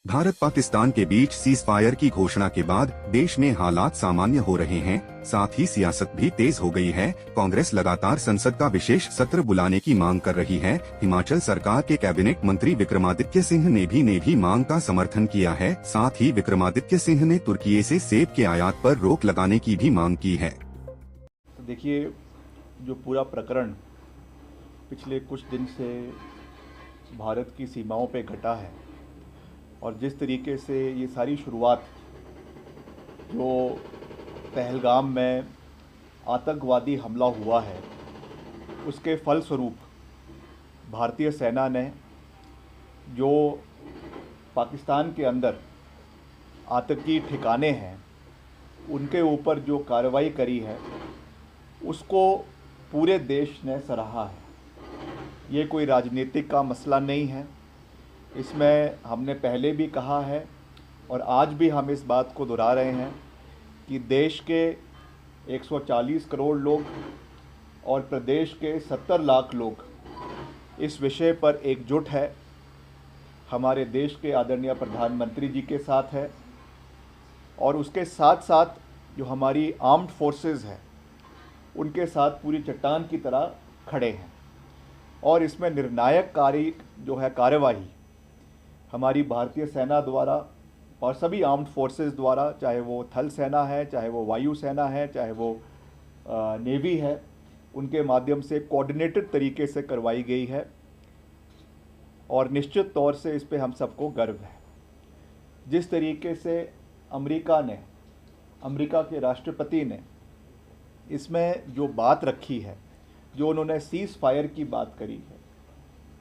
भारत पाकिस्तान के बीच cease fire की घोषणा के बाद देश में हालात सामान्य हो रहे हैं, साथ ही सियासत भी तेज हो गई है। कांग्रेस लगातार संसद का विशेष सत्र बुलाने की मांग कर रही है। हिमाचल सरकार के कैबिनेट मंत्री विक्रमादित्य सिंह ने भी मांग का समर्थन किया है। साथ ही विक्रमादित्य सिंह ने तुर्की से सेब के आयात पर रोक लगाने की भी मांग की है। तो देखिए, जो पूरा प्रकरण पिछले कुछ दिन से भारत की सीमाओं पे घटा है और जिस तरीके से ये सारी शुरुआत जो पहलगाम में आतंकवादी हमला हुआ है उसके फलस्वरूप भारतीय सेना ने जो पाकिस्तान के अंदर आतंकी ठिकाने हैं उनके ऊपर जो कार्रवाई करी है उसको पूरे देश ने सराहा है। ये कोई राजनीतिक का मसला नहीं है। इसमें हमने पहले भी कहा है और आज भी हम इस बात को दोहरा रहे हैं कि देश के 140 करोड़ लोग और प्रदेश के 70 लाख लोग इस विषय पर एकजुट है। हमारे देश के आदरणीय प्रधानमंत्री जी के साथ है और उसके साथ साथ जो हमारी आर्म्ड फोर्सेस है उनके साथ पूरी चट्टान की तरह खड़े हैं। और इसमें निर्णायक कार्यवाही हमारी भारतीय सेना द्वारा और सभी आर्म्ड फोर्सेस द्वारा, चाहे वो थल सेना है, चाहे वो वायु सेना है, चाहे वो नेवी है, उनके माध्यम से कोऑर्डिनेटेड तरीके से करवाई गई है और निश्चित तौर से इस पे हम सबको गर्व है। जिस तरीके से अमेरिका के राष्ट्रपति ने इसमें जो बात रखी है, जो उन्होंने सीज फायर की बात करी है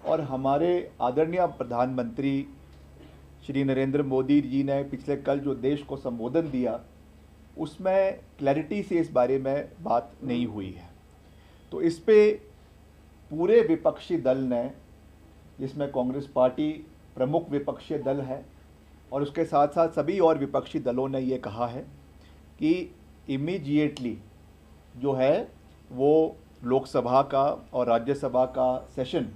और हमारे आदरणीय प्रधानमंत्री श्री नरेंद्र मोदी जी ने पिछले कल जो देश को संबोधन दिया उसमें क्लैरिटी से इस बारे में बात नहीं हुई है। तो इस पे पूरे विपक्षी दल ने, जिसमें कांग्रेस पार्टी प्रमुख विपक्षी दल है और उसके साथ साथ सभी और विपक्षी दलों ने ये कहा है कि इमीडिएटली जो है वो लोकसभा का और राज्यसभा का सेशन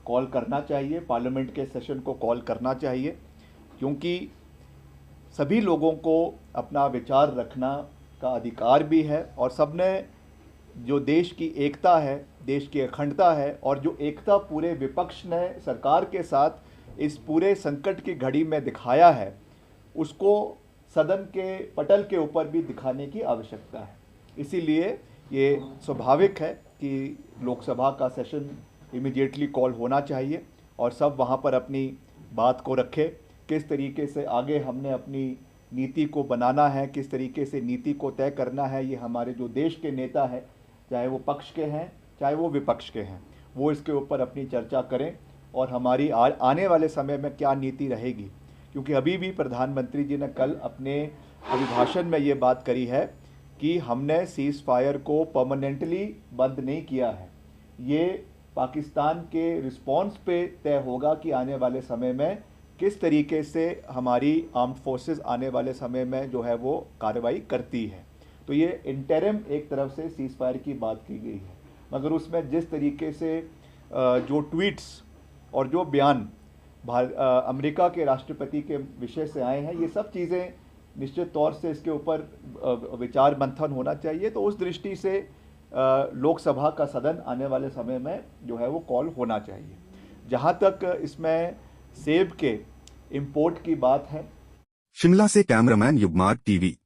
कॉल करना चाहिए, पार्लियामेंट के सेशन को कॉल करना चाहिए, क्योंकि सभी लोगों को अपना विचार रखना का अधिकार भी है और सबने जो देश की एकता है, देश की अखंडता है और जो एकता पूरे विपक्ष ने सरकार के साथ इस पूरे संकट की घड़ी में दिखाया है उसको सदन के पटल के ऊपर भी दिखाने की आवश्यकता है। इसीलिए ये स्वाभाविक है कि लोकसभा का सेशन इमीडिएटली कॉल होना चाहिए और सब वहाँ पर अपनी बात को रखें। किस तरीके से आगे हमने अपनी नीति को बनाना है, किस तरीके से नीति को तय करना है, ये हमारे जो देश के नेता हैं, चाहे वो पक्ष के हैं चाहे वो विपक्ष के हैं, वो इसके ऊपर अपनी चर्चा करें और हमारी आने वाले समय में क्या नीति रहेगी। क्योंकि अभी भी प्रधानमंत्री जी ने कल अपने अभिभाषण में ये बात करी है कि हमने सीज फायर को परमानेंटली बंद नहीं किया है। ये पाकिस्तान के रिस्पॉन्स पे तय होगा कि आने वाले समय में किस तरीके से हमारी आर्म्ड फोर्सेस आने वाले समय में जो है वो कार्रवाई करती है। तो ये इंटरिम एक तरफ से सीज फायर की बात की गई है, मगर उसमें जिस तरीके से जो ट्वीट्स और जो बयान अमेरिका के राष्ट्रपति के विषय से आए हैं, ये सब चीज़ें निश्चित तौर से इसके ऊपर विचार मंथन होना चाहिए। तो उस दृष्टि से लोकसभा का सदन आने वाले समय में जो है वो कॉल होना चाहिए। जहां तक इसमें सेब के इंपोर्ट की बात है, शिमला से कैमरामैन युगमार्ग टीवी।